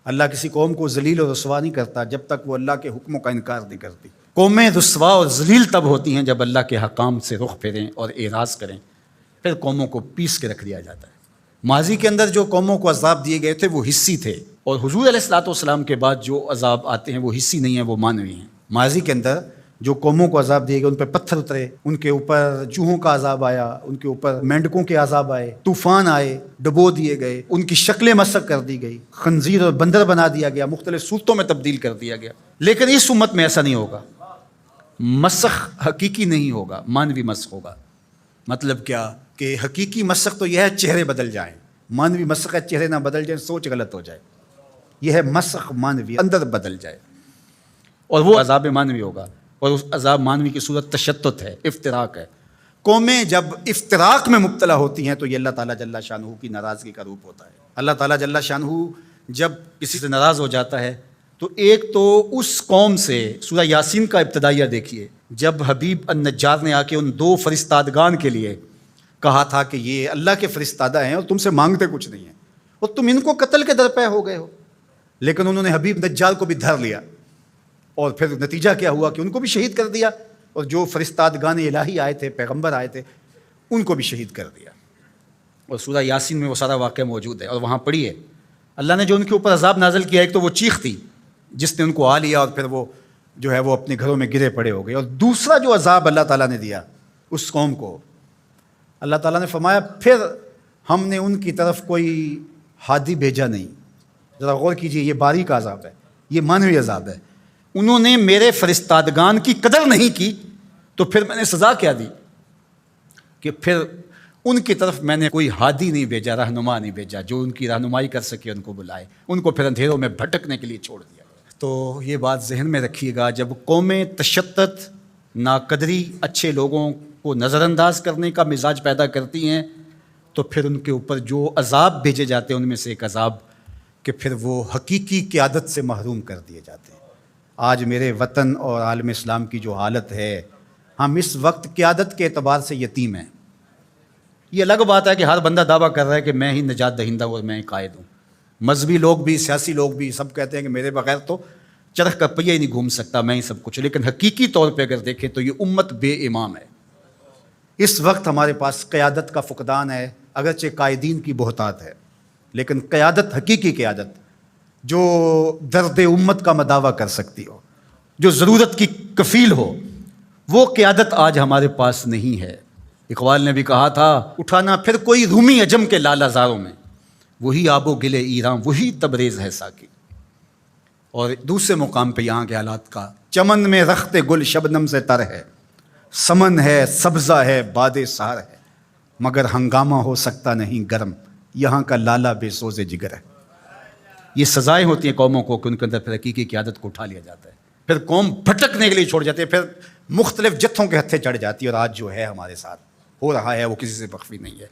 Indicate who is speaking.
Speaker 1: اللہ کسی قوم کو ذلیل اور رسوا نہیں کرتا جب تک وہ اللہ کے حکموں کا انکار نہیں کرتی۔ قومیں رسوا اور ذلیل تب ہوتی ہیں جب اللہ کے حکام سے رخ پھیریں اور اعراض کریں، پھر قوموں کو پیس کے رکھ دیا جاتا ہے۔ ماضی کے اندر جو قوموں کو عذاب دیے گئے تھے وہ حصی تھے، اور حضور علیہ الصلوۃ والسلام کے بعد جو عذاب آتے ہیں وہ حصی نہیں ہیں، وہ معنوی ہیں۔ ماضی کے اندر جو قوموں کو عذاب دیے گئے، ان پہ پتھر اترے، ان کے اوپر چوہوں کا عذاب آیا، ان کے اوپر مینڈکوں کے عذاب آئے، طوفان آئے، ڈبو دیے گئے، ان کی شکلیں مسخ کر دی گئی، خنزیر اور بندر بنا دیا گیا، مختلف صورتوں میں تبدیل کر دیا گیا۔ لیکن اس امت میں ایسا نہیں ہوگا، مسخ حقیقی نہیں ہوگا، مانوی مسخ ہوگا۔ مطلب کیا کہ حقیقی مسخ تو یہ ہے چہرے بدل جائیں، مانوی مسخ ہے چہرے نہ بدل جائیں، سوچ غلط ہو جائے۔ یہ ہے مسخ مانوی، اندر بدل جائے، اور وہ عذاب مانوی ہوگا۔ اور اس عذاب مانوی کی صورت تشتت ہے، افتراق ہے۔ قومیں جب افتراق میں مبتلا ہوتی ہیں تو یہ اللہ تعالیٰ جل شانہ کی ناراضگی کا روپ ہوتا ہے۔ اللہ تعالیٰ جل شانہ جب کسی سے ناراض ہو جاتا ہے تو ایک تو اس قوم سے، سورہ یاسین کا ابتدائیہ دیکھیے، جب حبیب النجار نے آ کے ان 2 فرستادگان کے لیے کہا تھا کہ یہ اللہ کے فرستادہ ہیں اور تم سے مانگتے کچھ نہیں ہیں، اور تم ان کو قتل کے درپے ہو گئے ہو، لیکن انہوں نے حبیب نجار کو بھی دھر لیا، اور پھر نتیجہ کیا ہوا کہ ان کو بھی شہید کر دیا، اور جو فرستادگان الہی آئے تھے، پیغمبر آئے تھے، ان کو بھی شہید کر دیا۔ اور سورہ یاسین میں وہ سارا واقعہ موجود ہے، اور وہاں پڑھیے اللہ نے جو ان کے اوپر عذاب نازل کیا۔ ایک تو وہ چیخ تھی جس نے ان کو آ لیا، اور پھر وہ جو ہے وہ اپنے گھروں میں گرے پڑے ہو گئے۔ اور دوسرا جو عذاب اللہ تعالیٰ نے دیا اس قوم کو، اللہ تعالیٰ نے فرمایا پھر ہم نے ان کی طرف کوئی ہادی بھیجا نہیں۔ ذرا غور کیجئے، یہ باریک عذاب ہے، یہ مانوی عذاب ہے۔ انہوں نے میرے فرستادگان کی قدر نہیں کی تو پھر میں نے سزا کیا دی کہ پھر ان کی طرف میں نے کوئی ہادی نہیں بھیجا، رہنما نہیں بھیجا جو ان کی رہنمائی کر سکے، ان کو بلائے، ان کو پھر اندھیروں میں بھٹکنے کے لیے چھوڑ دیا۔ تو یہ بات ذہن میں رکھیے گا، جب قومیں تشدد، ناقدری، اچھے لوگوں کو نظر انداز کرنے کا مزاج پیدا کرتی ہیں تو پھر ان کے اوپر جو عذاب بھیجے جاتے ہیں ان میں سے ایک عذاب کہ پھر وہ حقیقی قیادت سے محروم کر دیے جاتے ہیں۔ آج میرے وطن اور عالم اسلام کی جو حالت ہے، ہم اس وقت قیادت کے اعتبار سے یتیم ہیں۔ یہ الگ بات ہے کہ ہر بندہ دعویٰ کر رہا ہے کہ میں ہی نجات دہندہ اور میں قائد ہوں۔ مذہبی لوگ بھی، سیاسی لوگ بھی، سب کہتے ہیں کہ میرے بغیر تو چرخ کا پہیہ ہی نہیں گھوم سکتا، میں ہی سب کچھ۔ لیکن حقیقی طور پہ اگر دیکھیں تو یہ امت بے امام ہے۔ اس وقت ہمارے پاس قیادت کا فقدان ہے، اگرچہ قائدین کی بہتات ہے، لیکن قیادت، حقیقی قیادت جو درد امت کا مداوع کر سکتی ہو، جو ضرورت کی کفیل ہو، وہ قیادت آج ہمارے پاس نہیں ہے۔ اقبال نے بھی کہا تھا، اٹھانا پھر کوئی رومی عجم کے لالہ زاروں میں، وہی آب و گلے ایراں، وہی تبریز ہے ساقی۔ اور دوسرے مقام پہ یہاں کے حالات کا، چمن میں رخت گل شبنم سے تر ہے، سمن ہے، سبزہ ہے، باد سحر ہے، مگر ہنگامہ ہو سکتا نہیں گرم، یہاں کا لالہ بے سوز جگر ہے۔ یہ سزائیں ہوتی ہیں قوموں کو کہ ان کے اندر پھر حقیقی قیادت کو اٹھا لیا جاتا ہے، پھر قوم بھٹکنے کے لیے چھوڑ جاتے ہیں، پھر مختلف جتھوں کے ہتھے چڑھ جاتی ہے، اور آج جو ہے ہمارے ساتھ ہو رہا ہے وہ کسی سے مخفی نہیں ہے۔